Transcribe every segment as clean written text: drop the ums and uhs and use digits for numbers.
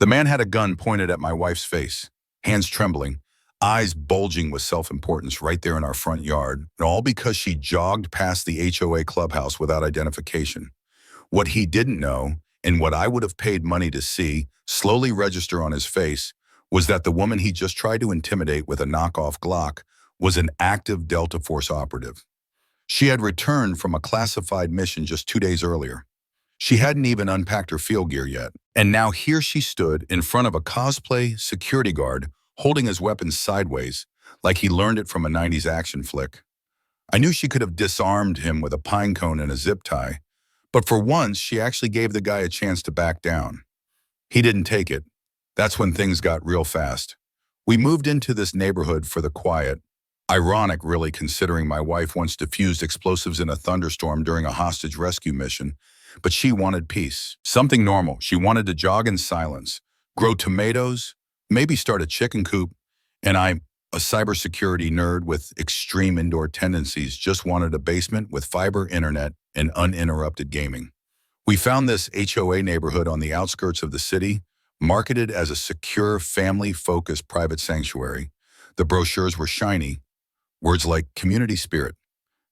The man had a gun pointed at my wife's face, hands trembling, eyes bulging with self-importance right there in our front yard, and all because she jogged past the HOA clubhouse without identification. What he didn't know, and what I would have paid money to see slowly register on his face, was that the woman he just tried to intimidate with a knockoff Glock was an active Delta Force operative. She had returned from a classified mission just 2 days earlier. She hadn't even unpacked her field gear yet, and now here she stood in front of a cosplay security guard holding his weapon sideways, like he learned it from a 90s action flick. I knew she could have disarmed him with a pine cone and a zip tie, but for once she actually gave the guy a chance to back down. He didn't take it. That's when things got real fast. We moved into this neighborhood for the quiet. Ironic, really, considering my wife once defused explosives in a thunderstorm during a hostage rescue mission, but she wanted peace. Something normal. She wanted to jog in silence, grow tomatoes, maybe start a chicken coop, and I, a cybersecurity nerd with extreme indoor tendencies, just wanted a basement with fiber internet and uninterrupted gaming. We found this HOA neighborhood on the outskirts of the city, marketed as a secure, family-focused private sanctuary. The brochures were shiny. Words like community spirit,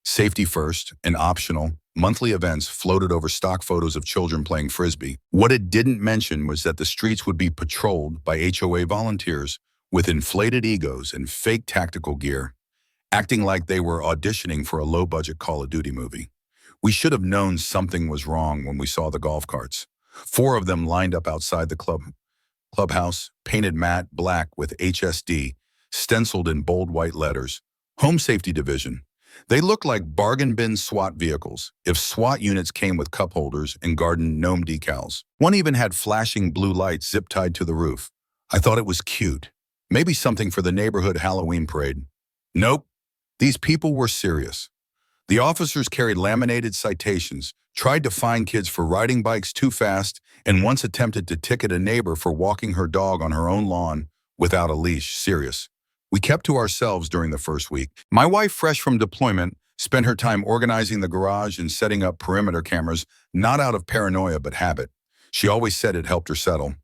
safety first, and optional monthly events floated over stock photos of children playing frisbee. What it didn't mention was that the streets would be patrolled by HOA volunteers with inflated egos and fake tactical gear, acting like they were auditioning for a low-budget Call of Duty movie. We should have known something was wrong when we saw the golf carts. 4 of them lined up outside the clubhouse, painted matte black with HSD, stenciled in bold white letters. Home Safety Division. They looked like bargain bin SWAT vehicles, if SWAT units came with cup holders and garden gnome decals. One even had flashing blue lights zip-tied to the roof. I thought it was cute. Maybe something for the neighborhood Halloween parade. Nope. These people were serious. The officers carried laminated citations, tried to fine kids for riding bikes too fast, and once attempted to ticket a neighbor for walking her dog on her own lawn without a leash. Serious. We kept to ourselves during the first week. My wife, fresh from deployment, spent her time organizing the garage and setting up perimeter cameras, not out of paranoia but habit. She always said it helped her settle.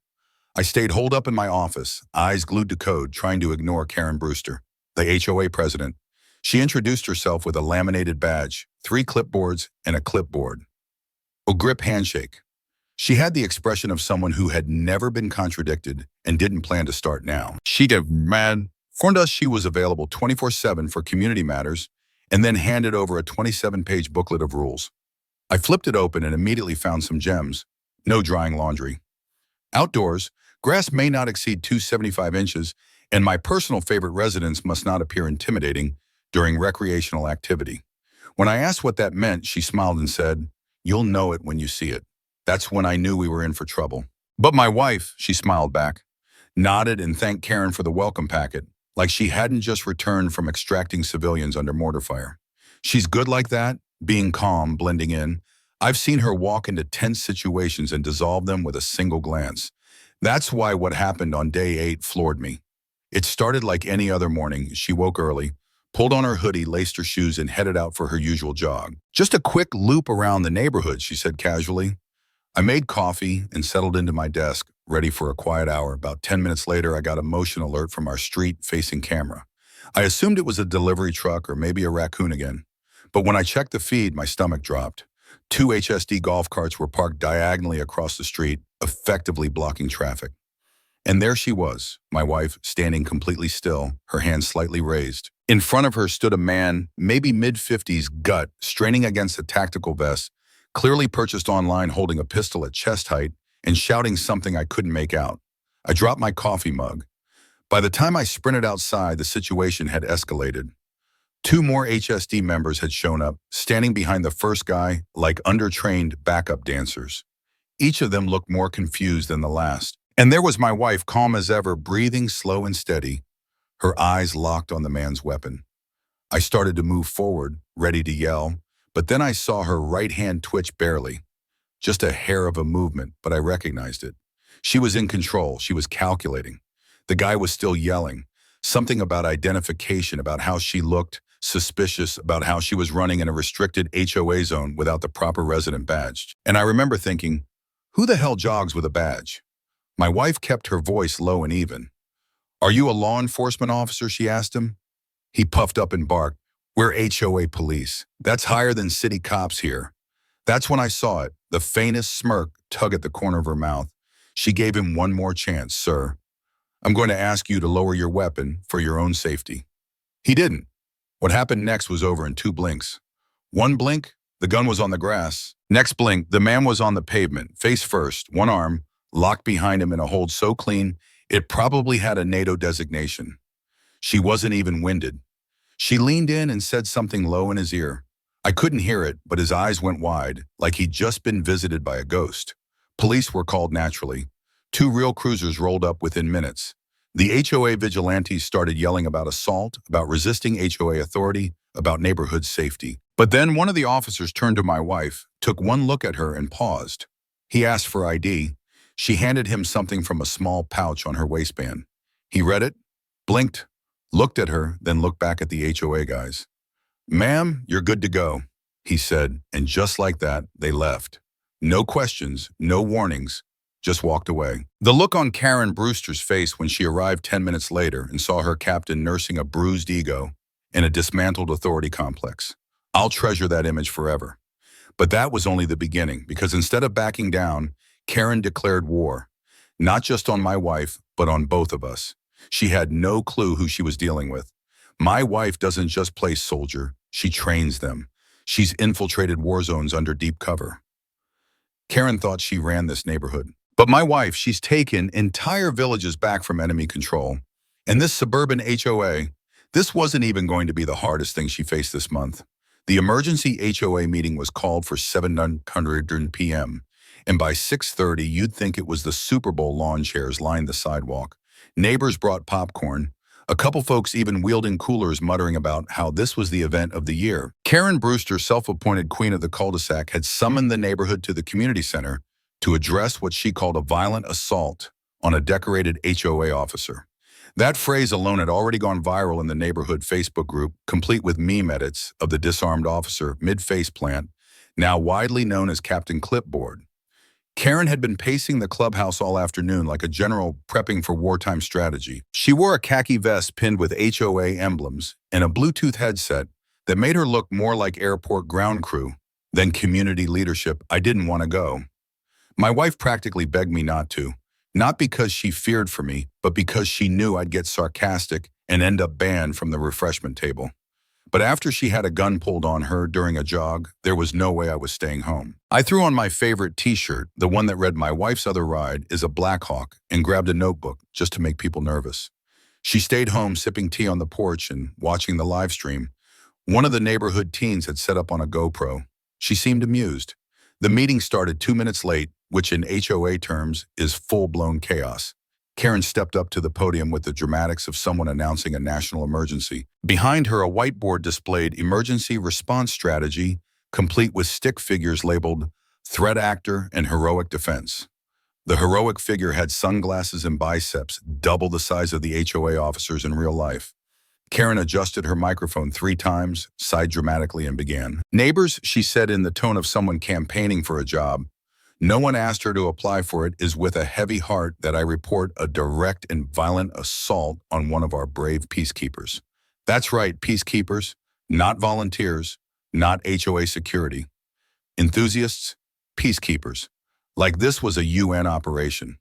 I stayed holed up in my office, eyes glued to code, trying to ignore Karen Brewster, the HOA president. She introduced herself with a laminated badge, 3 clipboards, and a clipboard. A grip handshake. She had the expression of someone who had never been contradicted and didn't plan to start now. She got mad, informed us she was available 24/7 for community matters, and then handed over a 27-page booklet of rules. I flipped it open and immediately found some gems. No drying laundry. Outdoors, grass may not exceed 275 inches, and my personal favorite residence must not appear intimidating during recreational activity. When I asked what that meant, she smiled and said, "You'll know it when you see it." That's when I knew we were in for trouble. But my wife, she smiled back, nodded and thanked Karen for the welcome packet, like she hadn't just returned from extracting civilians under mortar fire. She's good like that, being calm, blending in. I've seen her walk into tense situations and dissolve them with a single glance. That's why what happened on day 8 floored me. It started like any other morning. She woke early, pulled on her hoodie, laced her shoes, and headed out for her usual jog. "Just a quick loop around the neighborhood," she said casually. I made coffee and settled into my desk, ready for a quiet hour. About 10 minutes later, I got a motion alert from our street-facing camera. I assumed it was a delivery truck or maybe a raccoon again. But when I checked the feed, my stomach dropped. 2 HSD golf carts were parked diagonally across the street, effectively blocking traffic. And there she was, my wife, standing completely still, her hands slightly raised. In front of her stood a man, maybe mid-50s, gut, straining against a tactical vest, clearly purchased online, holding a pistol at chest height and shouting something I couldn't make out. I dropped my coffee mug. By the time I sprinted outside, the situation had escalated. 2 more HSD members had shown up, standing behind the first guy like undertrained backup dancers. Each of them looked more confused than the last. And there was my wife, calm as ever, breathing slow and steady, her eyes locked on the man's weapon. I started to move forward, ready to yell, but then I saw her right hand twitch barely. Just a hair of a movement, but I recognized it. She was in control. She was calculating. The guy was still yelling. Something about identification, about how she looked suspicious, about how she was running in a restricted HOA zone without the proper resident badge. And I remember thinking, who the hell jogs with a badge? My wife kept her voice low and even. "Are you a law enforcement officer?" she asked him. He puffed up and barked, "We're HOA police. That's higher than city cops here." That's when I saw it, the faintest smirk tug at the corner of her mouth. She gave him one more chance. "Sir, I'm going to ask you to lower your weapon for your own safety." He didn't. What happened next was over in 2 blinks. One blink, the gun was on the grass. Next blink, the man was on the pavement, face first, one arm locked behind him in a hold so clean it probably had a NATO designation. She wasn't even winded. She leaned in and said something low in his ear. I couldn't hear it, but his eyes went wide, like he'd just been visited by a ghost. Police were called naturally. 2 real cruisers rolled up within minutes. The HOA vigilantes started yelling about assault, about resisting HOA authority, about neighborhood safety. But then one of the officers turned to my wife, took one look at her and paused. He asked for ID. She handed him something from a small pouch on her waistband. He read it, blinked, looked at her, then looked back at the HOA guys. "Ma'am, you're good to go," he said, and just like that, they left. No questions, no warnings, just walked away. The look on Karen Brewster's face when she arrived 10 minutes later and saw her captain nursing a bruised ego in a dismantled authority complex. I'll treasure that image forever. But that was only the beginning, because instead of backing down, Karen declared war, not just on my wife, but on both of us. She had no clue who she was dealing with. My wife doesn't just play soldier, she trains them. She's infiltrated war zones under deep cover. Karen thought she ran this neighborhood. But my wife, she's taken entire villages back from enemy control. And this suburban HOA, this wasn't even going to be the hardest thing she faced this month. The emergency HOA meeting was called for 7:00 p.m. And by 6:30, you'd think it was the Super Bowl lawn chairs lined the sidewalk. Neighbors brought popcorn. A couple folks even wheeled in coolers muttering about how this was the event of the year. Karen Brewster, self-appointed queen of the cul-de-sac, had summoned the neighborhood to the community center to address what she called a violent assault on a decorated HOA officer. That phrase alone had already gone viral in the neighborhood Facebook group, complete with meme edits of the disarmed officer mid-face plant, now widely known as Captain Clipboard. Karen had been pacing the clubhouse all afternoon like a general prepping for wartime strategy. She wore a khaki vest pinned with HOA emblems and a Bluetooth headset that made her look more like airport ground crew than community leadership. I didn't want to go. My wife practically begged me not to, not because she feared for me, but because she knew I'd get sarcastic and end up banned from the refreshment table. But after she had a gun pulled on her during a jog, there was no way I was staying home. I threw on my favorite t-shirt, the one that read "My wife's other ride is a Black Hawk," and grabbed a notebook just to make people nervous. She stayed home sipping tea on the porch and watching the live stream. One of the neighborhood teens had set up on a GoPro. She seemed amused. The meeting started 2 minutes late, which in HOA terms is full-blown chaos. Karen stepped up to the podium with the dramatics of someone announcing a national emergency. Behind her, a whiteboard displayed emergency response strategy, complete with stick figures labeled threat actor and heroic defense. The heroic figure had sunglasses and biceps, double the size of the HOA officers in real life. Karen adjusted her microphone 3 times, sighed dramatically, and began. "Neighbors," she said in the tone of someone campaigning for a job, "no one asked her to apply for it. Is with a heavy heart that I report a direct and violent assault on one of our brave peacekeepers." That's right, peacekeepers, not volunteers, not HOA security. Enthusiasts, peacekeepers. Like this was a UN operation.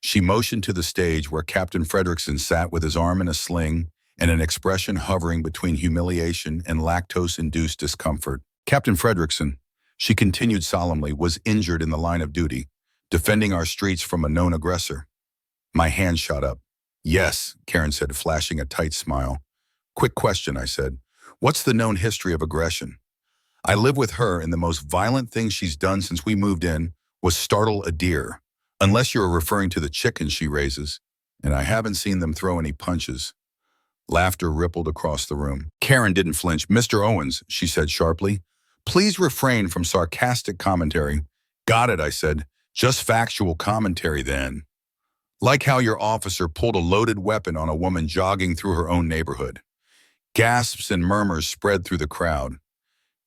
She motioned to the stage where Captain Fredrickson sat with his arm in a sling and an expression hovering between humiliation and lactose-induced discomfort. Captain Fredrickson, she continued solemnly, was injured in the line of duty, defending our streets from a known aggressor. My hand shot up. "Yes," Karen said, flashing a tight smile. "Quick question," I said. "What's the known history of aggression?" "I live with her, and the most violent thing she's done since we moved in was startle a deer, unless you're referring to the chickens she raises, and I haven't seen them throw any punches." Laughter rippled across the room. Karen didn't flinch. "Mr. Owens," she said sharply, "please refrain from sarcastic commentary." "Got it," I said. "Just factual commentary then. Like how your officer pulled a loaded weapon on a woman jogging through her own neighborhood." Gasps and murmurs spread through the crowd.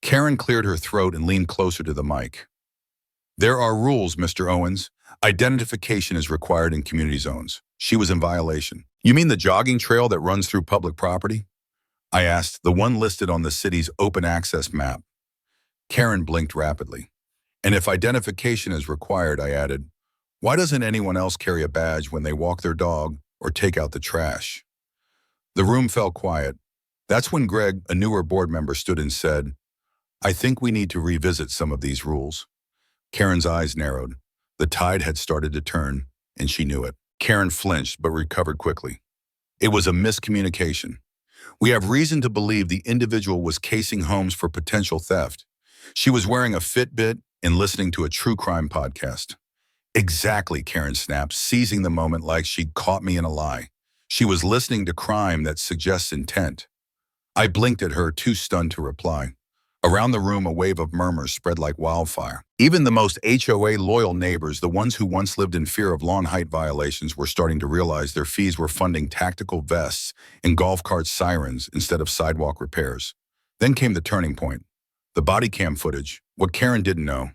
Karen cleared her throat and leaned closer to the mic. "There are rules, Mr. Owens. Identification is required in community zones. She was in violation. You mean the jogging trail that runs through public property? I asked, the one listed on the city's open access map. Karen blinked rapidly. And if identification is required, I added, why doesn't anyone else carry a badge when they walk their dog or take out the trash? The room fell quiet. That's when Greg, a newer board member, stood and said, I think we need to revisit some of these rules. Karen's eyes narrowed. The tide had started to turn, and she knew it. Karen flinched but recovered quickly. It was a miscommunication. We have reason to believe the individual was casing homes for potential theft. She was wearing a Fitbit and listening to a true crime podcast. Exactly, Karen snapped, seizing the moment like she'd caught me in a lie. She was listening to crime that suggests intent. I blinked at her, too stunned to reply. Around the room, a wave of murmurs spread like wildfire. Even the most HOA-loyal neighbors, the ones who once lived in fear of lawn height violations, were starting to realize their fees were funding tactical vests and golf cart sirens instead of sidewalk repairs. Then came the turning point. The body cam footage. What Karen didn't know.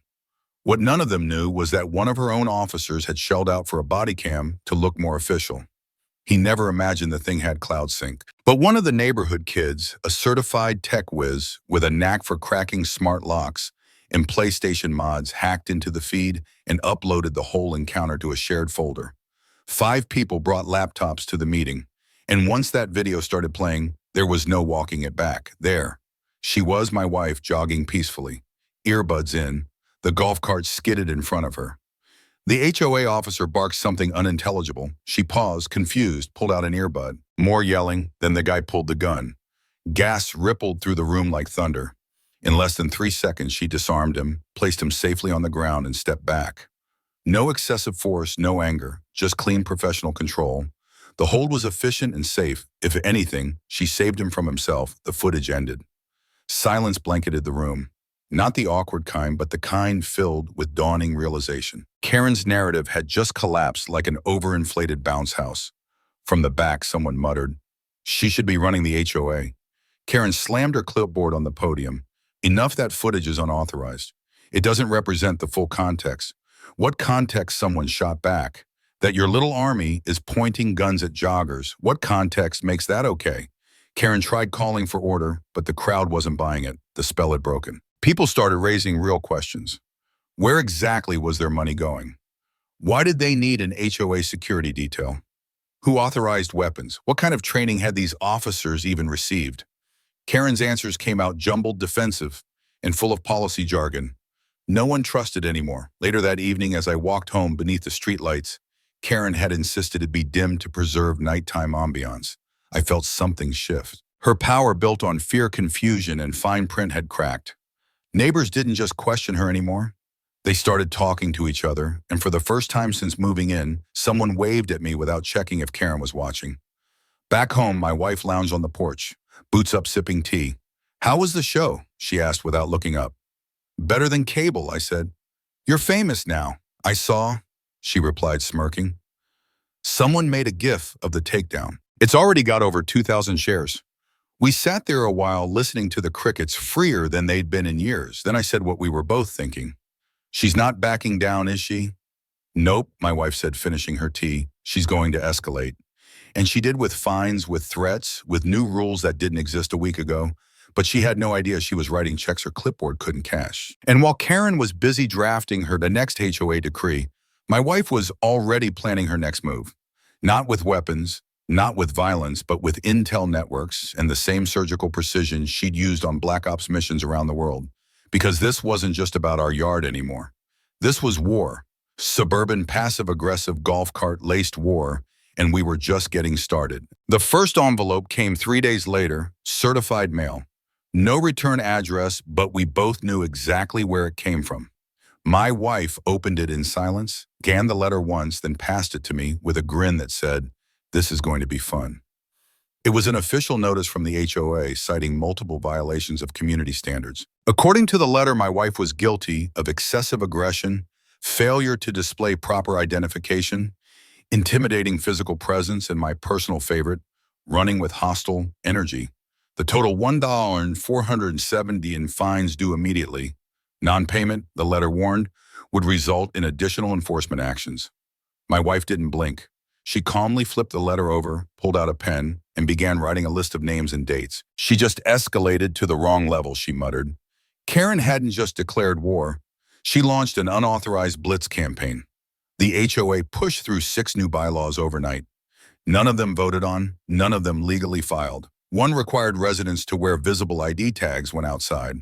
What none of them knew was that one of her own officers had shelled out for a body cam to look more official. He never imagined the thing had cloud sync. But one of the neighborhood kids, a certified tech whiz with a knack for cracking smart locks and PlayStation mods, hacked into the feed and uploaded the whole encounter to a shared folder. 5 people brought laptops to the meeting, and once that video started playing, there was no walking it back. There, she was, my wife, jogging peacefully, earbuds in. The golf cart skidded in front of her. The HOA officer barked something unintelligible. She paused, confused, pulled out an earbud. More yelling, then the guy pulled the gun. Gas rippled through the room like thunder. In less than 3 seconds, she disarmed him, placed him safely on the ground, and stepped back. No excessive force, no anger, just clean professional control. The hold was efficient and safe. If anything, she saved him from himself. The footage ended. Silence blanketed the room. Not the awkward kind, but the kind filled with dawning realization. Karen's narrative had just collapsed like an overinflated bounce house. From the back, someone muttered, she should be running the HOA. Karen slammed her clipboard on the podium. Enough, that footage is unauthorized. It doesn't represent the full context. What context someone shot back? That your little army is pointing guns at joggers. What context makes that okay? Karen tried calling for order, but the crowd wasn't buying it. The spell had broken. People started raising real questions. Where exactly was their money going? Why did they need an HOA security detail? Who authorized weapons? What kind of training had these officers even received? Karen's answers came out jumbled, defensive, and full of policy jargon. No one trusted anymore. Later that evening, as I walked home beneath the streetlights, Karen had insisted it be dimmed to preserve nighttime ambiance. I felt something shift. Her power, built on fear, confusion, and fine print, had cracked. Neighbors didn't just question her anymore. They started talking to each other, and for the first time since moving in, someone waved at me without checking if Karen was watching. Back home, my wife lounged on the porch, boots up, sipping tea. How was the show? She asked without looking up. Better than cable, I said. You're famous now. I saw, she replied, smirking. Someone made a gif of the takedown. It's already got over 2,000 shares. We sat there a while listening to the crickets, freer than they'd been in years. Then I said what we were both thinking. She's not backing down, is she? Nope, my wife said, finishing her tea. She's going to escalate. And she did, with fines, with threats, with new rules that didn't exist a week ago. But she had no idea she was writing checks her clipboard couldn't cash. And while Karen was busy drafting the next HOA decree, my wife was already planning her next move. Not with weapons, not with violence, but with intel networks and the same surgical precision she'd used on Black Ops missions around the world. Because this wasn't just about our yard anymore. This was war. Suburban, passive-aggressive, golf cart-laced war, and we were just getting started. The first envelope came 3 days later, certified mail. No return address, but we both knew exactly where it came from. My wife opened it in silence, scanned the letter once, then passed it to me with a grin that said, "This is going to be fun." It was an official notice from the HOA citing multiple violations of community standards. According to the letter, my wife was guilty of excessive aggression, failure to display proper identification, intimidating physical presence, and my personal favorite, running with hostile energy. The total $1,470 in fines due immediately. Non-payment, the letter warned, would result in additional enforcement actions. My wife didn't blink. She calmly flipped the letter over, pulled out a pen, and began writing a list of names and dates. She just escalated to the wrong level, she muttered. Karen hadn't just declared war. She launched an unauthorized blitz campaign. The HOA pushed through 6 new bylaws overnight. None of them voted on, none of them legally filed. One required residents to wear visible ID tags when outside.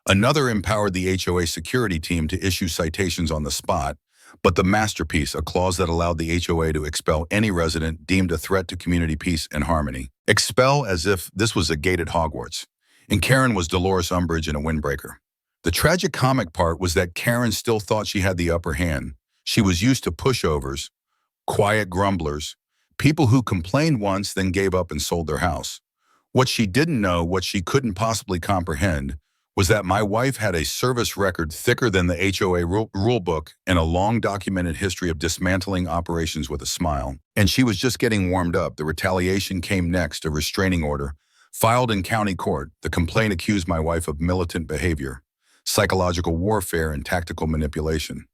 Another empowered the HOA security team to issue citations on the spot, but the masterpiece, a clause that allowed the HOA to expel any resident deemed a threat to community peace and harmony. Expel as if this was a gated Hogwarts. And Karen was Dolores Umbridge in a windbreaker. The tragic comic part was that Karen still thought she had the upper hand. She was used to pushovers, quiet grumblers, people who complained once then gave up and sold their house. What she didn't know, what she couldn't possibly comprehend, was that my wife had a service record thicker than the HOA rule book and a long documented history of dismantling operations with a smile. And she was just getting warmed up. The retaliation came next, a restraining order, filed in county court. The complaint accused my wife of militant behavior, psychological warfare, and tactical manipulation.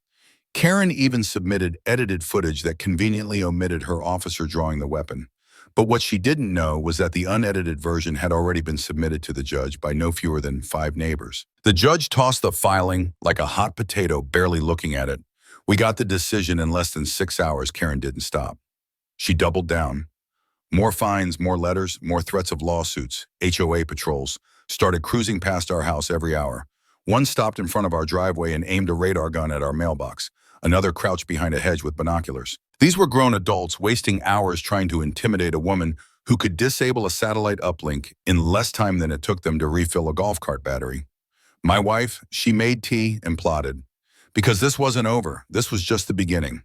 Karen even submitted edited footage that conveniently omitted her officer drawing the weapon. But what she didn't know was that the unedited version had already been submitted to the judge by no fewer than 5 neighbors. The judge tossed the filing like a hot potato, barely looking at it. We got the decision in less than 6 hours. Karen didn't stop. She doubled down. More fines, more letters, more threats of lawsuits. HOA patrols started cruising past our house every hour. One stopped in front of our driveway and aimed a radar gun at our mailbox. Another crouched behind a hedge with binoculars. These were grown adults wasting hours trying to intimidate a woman who could disable a satellite uplink in less time than it took them to refill a golf cart battery. My wife, she made tea and plotted. Because this wasn't over. This was just the beginning.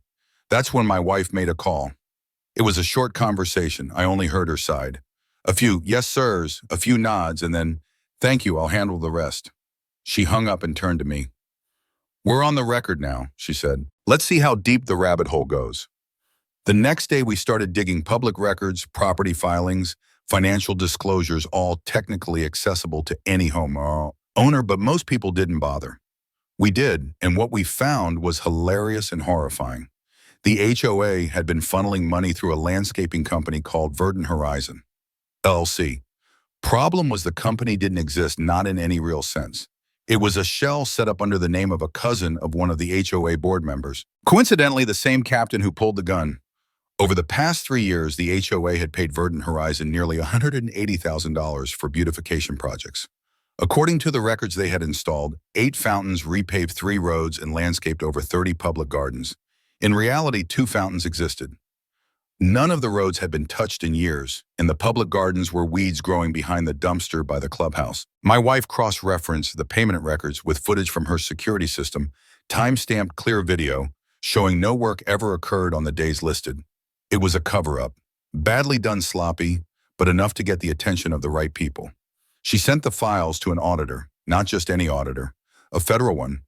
That's when my wife made a call. It was a short conversation. I only heard her side. A few yes sirs, a few nods, and then, thank you, I'll handle the rest. She hung up and turned to me. We're on the record now, she said. Let's see how deep the rabbit hole goes. The next day, we started digging public records, property filings, financial disclosures, all technically accessible to any homeowner, but most people didn't bother. We did, and what we found was hilarious and horrifying. The HOA had been funneling money through a landscaping company called Verdant Horizon, LLC. Problem was the company didn't exist, not in any real sense. It was a shell set up under the name of a cousin of one of the HOA board members. Coincidentally, the same captain who pulled the gun. Over the past 3 years, the HOA had paid Verdant Horizon nearly $180,000 for beautification projects. According to the records, they had installed 8 fountains, repaved 3 roads, and landscaped over 30 public gardens. In reality, 2 fountains existed. None of the roads had been touched in years, and the public gardens were weeds growing behind the dumpster by the clubhouse. My wife cross-referenced the payment records with footage from her security system, time-stamped clear video, showing no work ever occurred on the days listed. It was a cover-up, badly done, sloppy, but enough to get the attention of the right people. She sent the files to an auditor, not just any auditor, a federal one.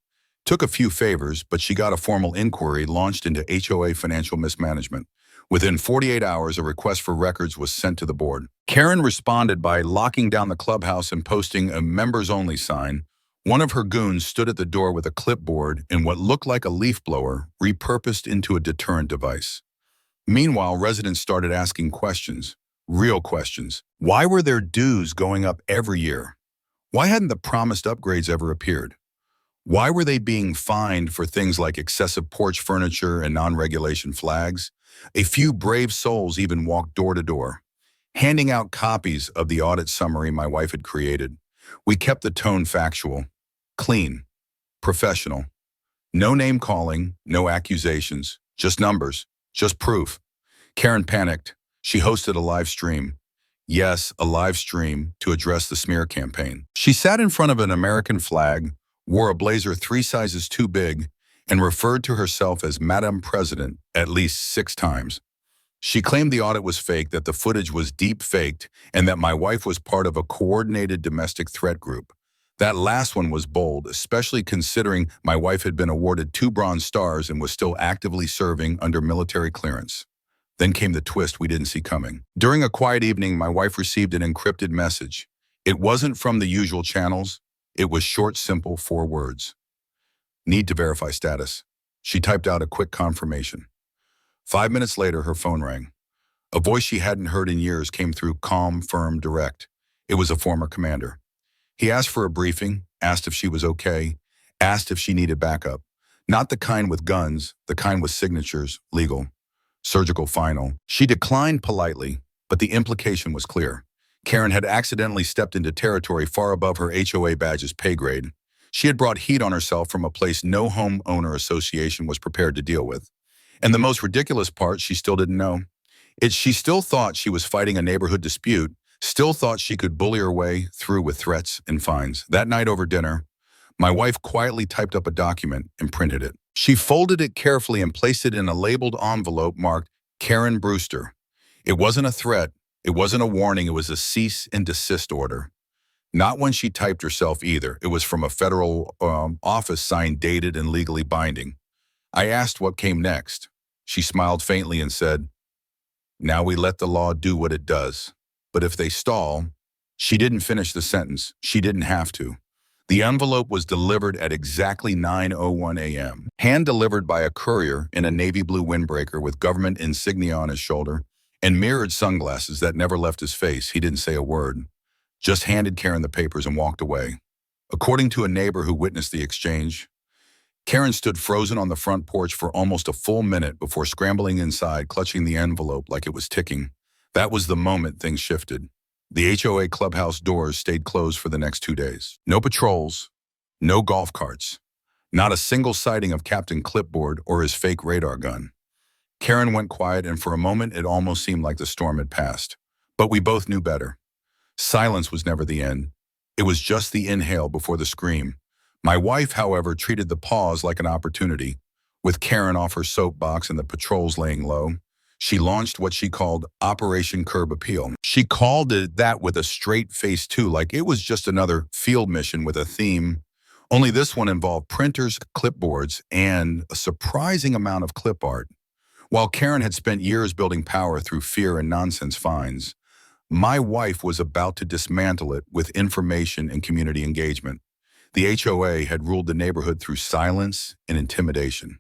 Took a few favors, but she got a formal inquiry launched into HOA financial mismanagement. Within 48 hours, a request for records was sent to the board. Karen responded by locking down the clubhouse and posting a members-only sign. One of her goons stood at the door with a clipboard and what looked like a leaf blower repurposed into a deterrent device. Meanwhile, residents started asking questions, real questions. Why were their dues going up every year? Why hadn't the promised upgrades ever appeared? Why were they being fined for things like excessive porch furniture and non-regulation flags? A few brave souls even walked door to door, handing out copies of the audit summary my wife had created. We kept the tone factual, clean, professional. No name calling, no accusations, just numbers. Just proof. Karen panicked. She hosted a live stream. Yes, a live stream to address the smear campaign. She sat in front of an American flag, wore a blazer 3 sizes too big, and referred to herself as Madam President at least 6 times. She claimed the audit was fake, that the footage was deep faked, and that my wife was part of a coordinated domestic threat group. That last one was bold, especially considering my wife had been awarded 2 Bronze Stars and was still actively serving under military clearance. Then came the twist we didn't see coming. During a quiet evening, my wife received an encrypted message. It wasn't from the usual channels. It was short, simple, 4 words. Need to verify status. She typed out a quick confirmation. 5 minutes later, her phone rang. A voice she hadn't heard in years came through, calm, firm, direct. It was a former commander. He asked for a briefing, asked if she was okay, asked if she needed backup. Not the kind with guns, the kind with signatures, legal, surgical, final. She declined politely, but the implication was clear. Karen had accidentally stepped into territory far above her HOA badge's pay grade. She had brought heat on herself from a place no homeowner association was prepared to deal with. And the most ridiculous part, she still didn't know. She still thought she was fighting a neighborhood dispute, still thought she could bully her way through with threats and fines. That night over dinner, my wife quietly typed up a document and printed it. She folded it carefully and placed it in a labeled envelope marked Karen Brewster. It wasn't a threat. It wasn't a warning. It was a cease and desist order. Not when she typed herself either. It was from a federal office, signed, dated, and legally binding. I asked what came next. She smiled faintly and said, "Now we let the law do what it does. But if they stall," she didn't finish the sentence. She didn't have to. The envelope was delivered at exactly 9:01 a.m. Hand-delivered by a courier in a navy blue windbreaker with government insignia on his shoulder and mirrored sunglasses that never left his face. He didn't say a word, just handed Karen the papers and walked away. According to a neighbor who witnessed the exchange, Karen stood frozen on the front porch for almost a full minute before scrambling inside, clutching the envelope like it was ticking. That was the moment things shifted. The HOA clubhouse doors stayed closed for the next 2 days. No patrols, no golf carts, not a single sighting of Captain Clipboard or his fake radar gun. Karen went quiet, and for a moment it almost seemed like the storm had passed. But we both knew better. Silence was never the end. It was just the inhale before the scream. My wife, however, treated the pause like an opportunity. With Karen off her soapbox and the patrols laying low, she launched what she called Operation Curb Appeal. She called it that with a straight face too, like it was just another field mission with a theme. Only this one involved printers, clipboards, and a surprising amount of clip art. While Karen had spent years building power through fear and nonsense fines, my wife was about to dismantle it with information and community engagement. The HOA had ruled the neighborhood through silence and intimidation.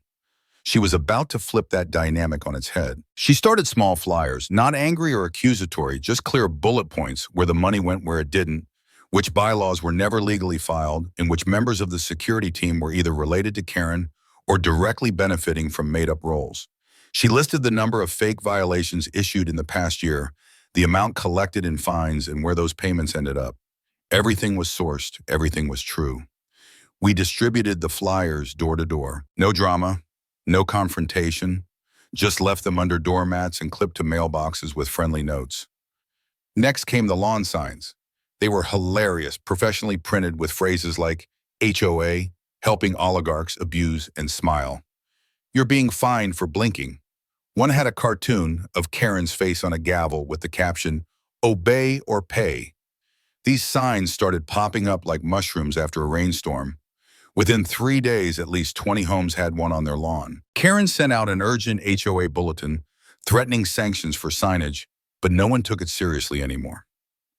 She was about to flip that dynamic on its head. She started small flyers, not angry or accusatory, just clear bullet points where the money went, where it didn't, which bylaws were never legally filed, and which members of the security team were either related to Karen or directly benefiting from made-up roles. She listed the number of fake violations issued in the past year, the amount collected in fines, and where those payments ended up. Everything was sourced. Everything was true. We distributed the flyers door to door. No drama, no confrontation, just left them under doormats and clipped to mailboxes with friendly notes. Next came the lawn signs. They were hilarious, professionally printed with phrases like HOA, helping oligarchs abuse and smile. You're being fined for blinking. One had a cartoon of Karen's face on a gavel with the caption, "Obey or pay." These signs started popping up like mushrooms after a rainstorm. Within 3 days, at least 20 homes had one on their lawn. Karen sent out an urgent HOA bulletin threatening sanctions for signage, but no one took it seriously anymore.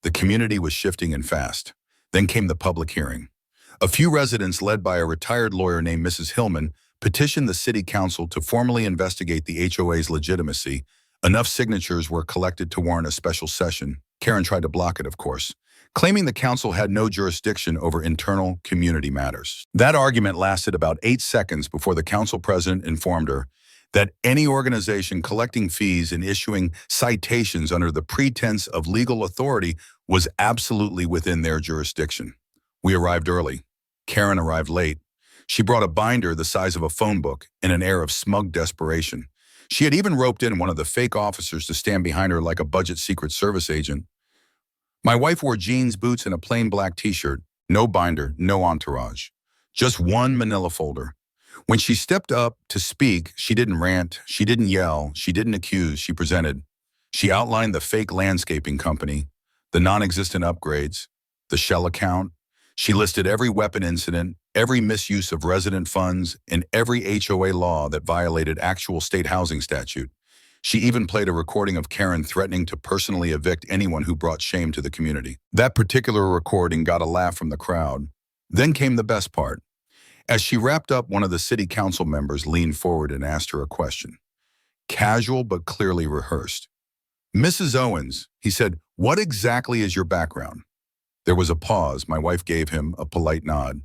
The community was shifting and fast. Then came the public hearing. A few residents, led by a retired lawyer named Mrs. Hillman, petitioned the city council to formally investigate the HOA's legitimacy. Enough signatures were collected to warrant a special session. Karen tried to block it, of course, claiming the council had no jurisdiction over internal community matters. That argument lasted about 8 seconds before the council president informed her that any organization collecting fees and issuing citations under the pretense of legal authority was absolutely within their jurisdiction. We arrived early. Karen arrived late. She brought a binder the size of a phone book in an air of smug desperation. She had even roped in one of the fake officers to stand behind her like a budget Secret Service agent. My wife wore jeans, boots, and a plain black t-shirt. No binder, no entourage. Just one manila folder. When she stepped up to speak, she didn't rant, she didn't yell, she didn't accuse, she presented. She outlined the fake landscaping company, the non-existent upgrades, the shell account. She listed every weapon incident, every misuse of resident funds, and every HOA law that violated actual state housing statute. She even played a recording of Karen threatening to personally evict anyone who brought shame to the community. That particular recording got a laugh from the crowd. Then came the best part. As she wrapped up, one of the city council members leaned forward and asked her a question. Casual but clearly rehearsed. Mrs. Owens, he said, what exactly is your background? There was a pause. My wife gave him a polite nod.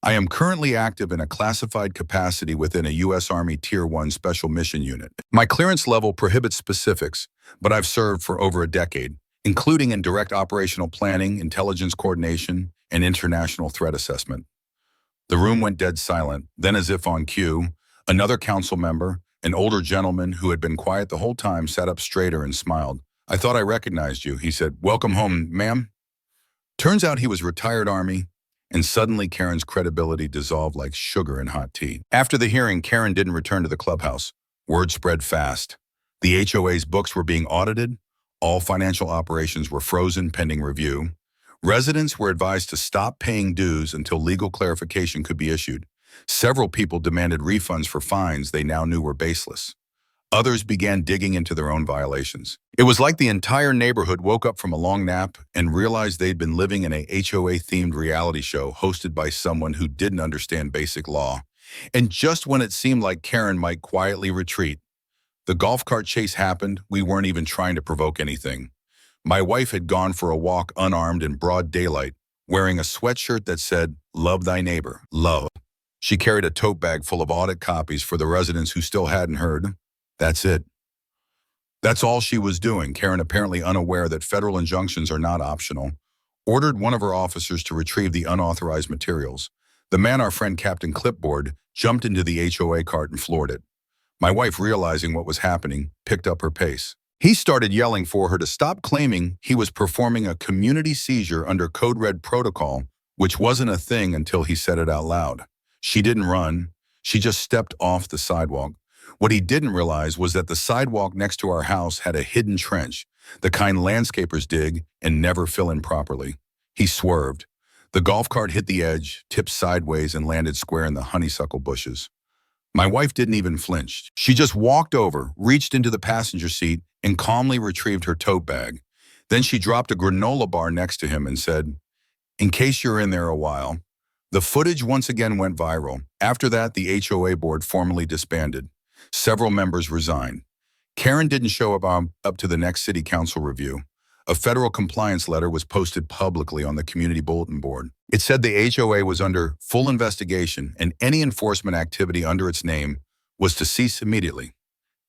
I am currently active in a classified capacity within a U.S. Army Tier 1 Special Mission Unit. My clearance level prohibits specifics, but I've served for over a decade, including in direct operational planning, intelligence coordination, and international threat assessment. The room went dead silent. Then, as if on cue, another council member, an older gentleman who had been quiet the whole time, sat up straighter and smiled. I thought I recognized you, he said. Welcome home, ma'am. Turns out he was retired Army, and suddenly Karen's credibility dissolved like sugar in hot tea. After the hearing, Karen didn't return to the clubhouse. Word spread fast. The HOA's books were being audited. All financial operations were frozen pending review. Residents were advised to stop paying dues until legal clarification could be issued. Several people demanded refunds for fines they now knew were baseless. Others began digging into their own violations. It was like the entire neighborhood woke up from a long nap and realized they'd been living in a HOA-themed reality show hosted by someone who didn't understand basic law. And just when it seemed like Karen might quietly retreat, the golf cart chase happened. We weren't even trying to provoke anything. My wife had gone for a walk unarmed in broad daylight, wearing a sweatshirt that said, "Love thy neighbor, love." She carried a tote bag full of audit copies for the residents who still hadn't heard. That's it. That's all she was doing. Karen, apparently unaware that federal injunctions are not optional, ordered one of her officers to retrieve the unauthorized materials. The man, our friend Captain Clipboard, jumped into the HOA cart and floored it. My wife, realizing what was happening, picked up her pace. He started yelling for her to stop, claiming he was performing a community seizure under Code Red protocol, which wasn't a thing until he said it out loud. She didn't run. She just stepped off the sidewalk. What he didn't realize was that the sidewalk next to our house had a hidden trench, the kind landscapers dig and never fill in properly. He swerved. The golf cart hit the edge, tipped sideways, and landed square in the honeysuckle bushes. My wife didn't even flinch. She just walked over, reached into the passenger seat, and calmly retrieved her tote bag. Then she dropped a granola bar next to him and said, "In case you're in there a while." The footage once again went viral. After that, the HOA board formally disbanded. Several members resigned. Karen didn't show up to the next city council review. A federal compliance letter was posted publicly on the community bulletin board. It said the HOA was under full investigation and any enforcement activity under its name was to cease immediately.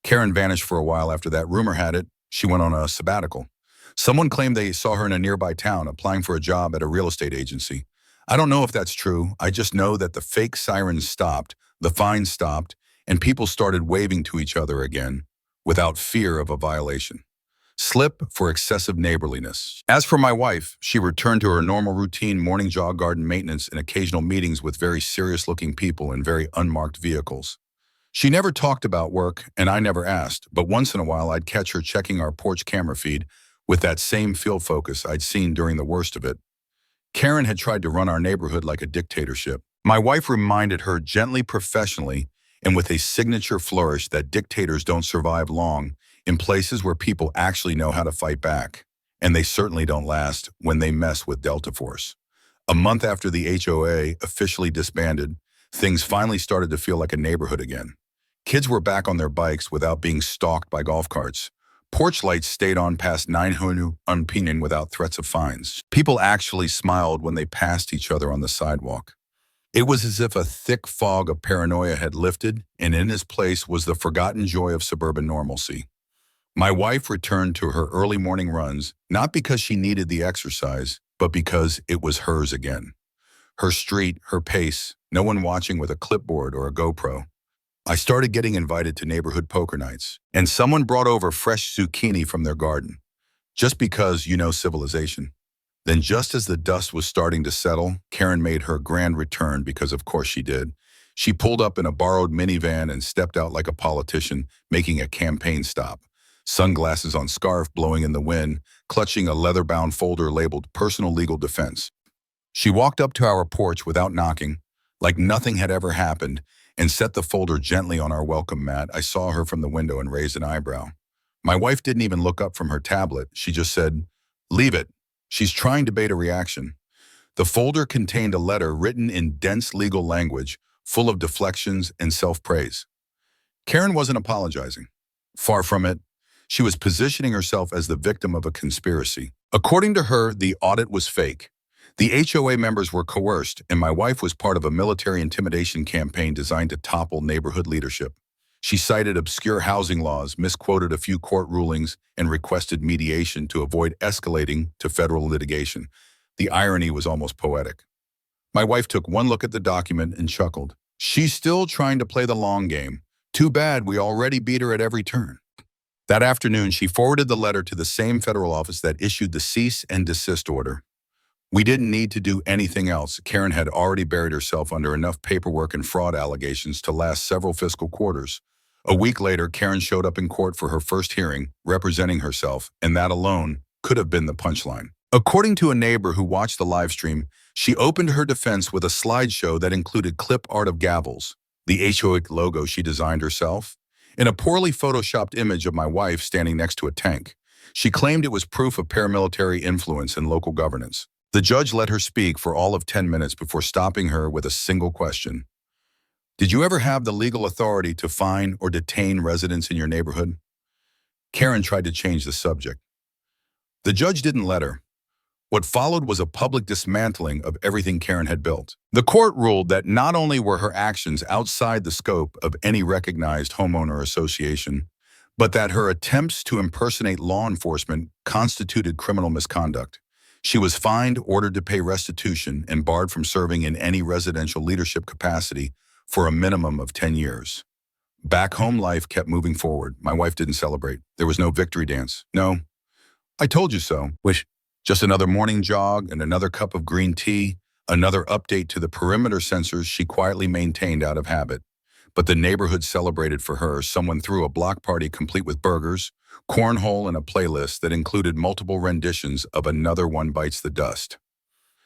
Karen vanished for a while after that. Rumor had it she went on a sabbatical. Someone claimed they saw her in a nearby town applying for a job at a real estate agency. I don't know if that's true. I just know that the fake sirens stopped, the fines stopped, and people started waving to each other again without fear of a violation. Slip for excessive neighborliness. As for my wife, she returned to her normal routine, morning jog, garden maintenance, and occasional meetings with very serious-looking people in very unmarked vehicles. She never talked about work, and I never asked, but once in a while I'd catch her checking our porch camera feed with that same field focus I'd seen during the worst of it. Karen had tried to run our neighborhood like a dictatorship. My wife reminded her gently, professionally, and with a signature flourish that dictators don't survive long in places where people actually know how to fight back. And they certainly don't last when they mess with Delta Force. A month after the HOA officially disbanded, things finally started to feel like a neighborhood again. Kids were back on their bikes without being stalked by golf carts. Porch lights stayed on past 900 unpinion without threats of fines. People actually smiled when they passed each other on the sidewalk. It was as if a thick fog of paranoia had lifted, and in its place was the forgotten joy of suburban normalcy. My wife returned to her early morning runs, not because she needed the exercise, but because it was hers again. Her street, her pace, no one watching with a clipboard or a GoPro. I started getting invited to neighborhood poker nights, and someone brought over fresh zucchini from their garden. Just because, civilization. Then just as the dust was starting to settle, Karen made her grand return because of course she did. She pulled up in a borrowed minivan and stepped out like a politician, making a campaign stop. Sunglasses on, scarf blowing in the wind, clutching a leather-bound folder labeled Personal Legal Defense. She walked up to our porch without knocking, like nothing had ever happened, and set the folder gently on our welcome mat. I saw her from the window and raised an eyebrow. My wife didn't even look up from her tablet. She just said, "Leave it." She's trying to bait a reaction. The folder contained a letter written in dense legal language, full of deflections and self-praise. Karen wasn't apologizing. Far from it. She was positioning herself as the victim of a conspiracy. According to her, the audit was fake. The HOA members were coerced, and my wife was part of a military intimidation campaign designed to topple neighborhood leadership. She cited obscure housing laws, misquoted a few court rulings, and requested mediation to avoid escalating to federal litigation. The irony was almost poetic. My wife took one look at the document and chuckled. She's still trying to play the long game. Too bad we already beat her at every turn. That afternoon, she forwarded the letter to the same federal office that issued the cease and desist order. We didn't need to do anything else. Karen had already buried herself under enough paperwork and fraud allegations to last several fiscal quarters. A week later, Karen showed up in court for her first hearing, representing herself, and that alone could have been the punchline. According to a neighbor who watched the live stream, she opened her defense with a slideshow that included clip art of gavels, the HOA logo she designed herself, and a poorly photoshopped image of my wife standing next to a tank. She claimed it was proof of paramilitary influence in local governance. The judge let her speak for all of 10 minutes before stopping her with a single question. Did you ever have the legal authority to fine or detain residents in your neighborhood? Karen tried to change the subject. The judge didn't let her. What followed was a public dismantling of everything Karen had built. The court ruled that not only were her actions outside the scope of any recognized homeowner association, but that her attempts to impersonate law enforcement constituted criminal misconduct. She was fined, ordered to pay restitution, and barred from serving in any residential leadership capacity for a minimum of 10 years. Back home life kept moving forward. My wife didn't celebrate. There was no victory dance. No, I told you so. Just another morning jog and another cup of green tea, another update to the perimeter sensors she quietly maintained out of habit. But the neighborhood celebrated for her. Someone threw a block party complete with burgers, cornhole, and a playlist that included multiple renditions of Another One Bites the Dust.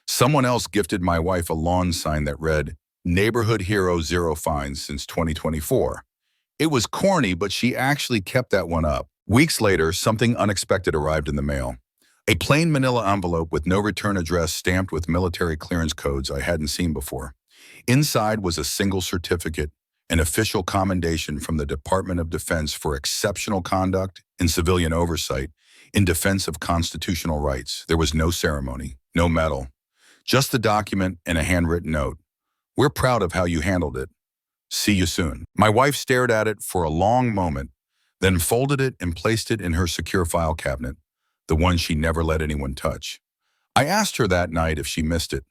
Someone else gifted my wife a lawn sign that read, Neighborhood Hero Zero Fines since 2024. It was corny, but she actually kept that one up. Weeks later, something unexpected arrived in the mail. A plain manila envelope with no return address stamped with military clearance codes I hadn't seen before. Inside was a single certificate, an official commendation from the Department of Defense for exceptional conduct and civilian oversight in defense of constitutional rights. There was no ceremony, no medal, just the document and a handwritten note. We're proud of how you handled it. See you soon. My wife stared at it for a long moment, then folded it and placed it in her secure file cabinet, the one she never let anyone touch. I asked her that night if she missed it.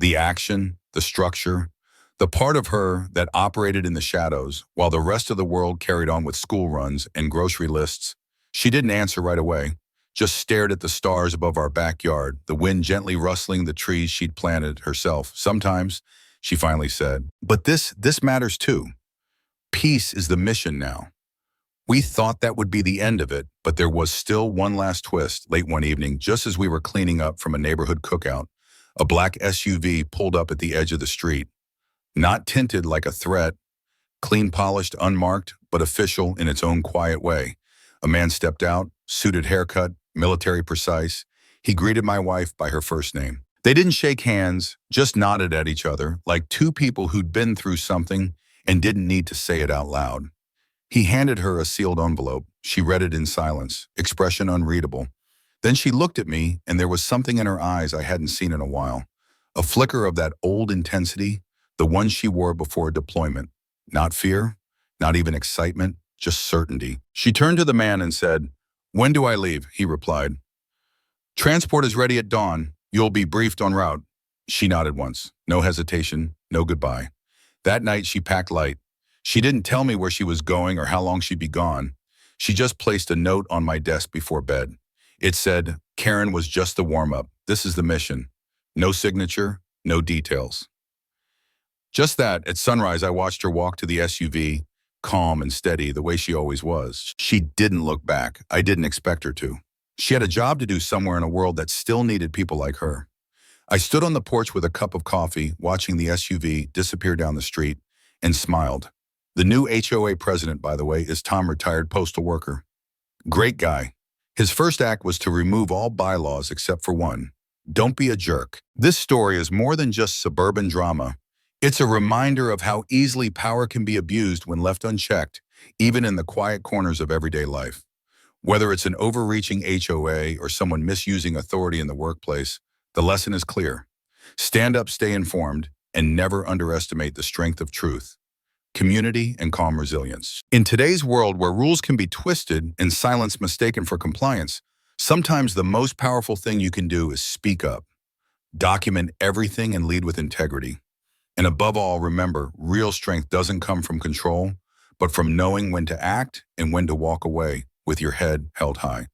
The action, the structure, the part of her that operated in the shadows while the rest of the world carried on with school runs and grocery lists. She didn't answer right away, just stared at the stars above our backyard, the wind gently rustling the trees she'd planted herself. Sometimes, she finally said, but this matters too. Peace is the mission now. We thought that would be the end of it, but there was still one last twist. Late one evening, just as we were cleaning up from a neighborhood cookout, a black SUV pulled up at the edge of the street. Not tinted like a threat, clean polished, unmarked, but official in its own quiet way. A man stepped out, suited haircut, military precise. He greeted my wife by her first name. They didn't shake hands, just nodded at each other, like two people who'd been through something and didn't need to say it out loud. He handed her a sealed envelope. She read it in silence, expression unreadable. Then she looked at me, and there was something in her eyes I hadn't seen in a while. A flicker of that old intensity, the one she wore before deployment. Not fear, not even excitement, just certainty. She turned to the man and said, "When do I leave?" He replied, "Transport is ready at dawn. You'll be briefed en route." She nodded once. No hesitation, no goodbye. That night she packed light. She didn't tell me where she was going or how long she'd be gone. She just placed a note on my desk before bed. It said, Karen was just the warm-up. This is the mission. No signature, no details. Just that, at sunrise, I watched her walk to the SUV, calm and steady, the way she always was. She didn't look back. I didn't expect her to. She had a job to do somewhere in a world that still needed people like her. I stood on the porch with a cup of coffee, watching the SUV disappear down the street, and smiled. The new HOA president, by the way, is Tom, retired postal worker. Great guy. His first act was to remove all bylaws except for one, Don't be a jerk. This story is more than just suburban drama. It's a reminder of how easily power can be abused when left unchecked, even in the quiet corners of everyday life. Whether it's an overreaching HOA or someone misusing authority in the workplace, the lesson is clear. Stand up, stay informed, and never underestimate the strength of truth, community, and calm resilience. In today's world where rules can be twisted and silence mistaken for compliance, sometimes the most powerful thing you can do is speak up. Document everything and lead with integrity. And above all, remember, real strength doesn't come from control, but from knowing when to act and when to walk away with your head held high.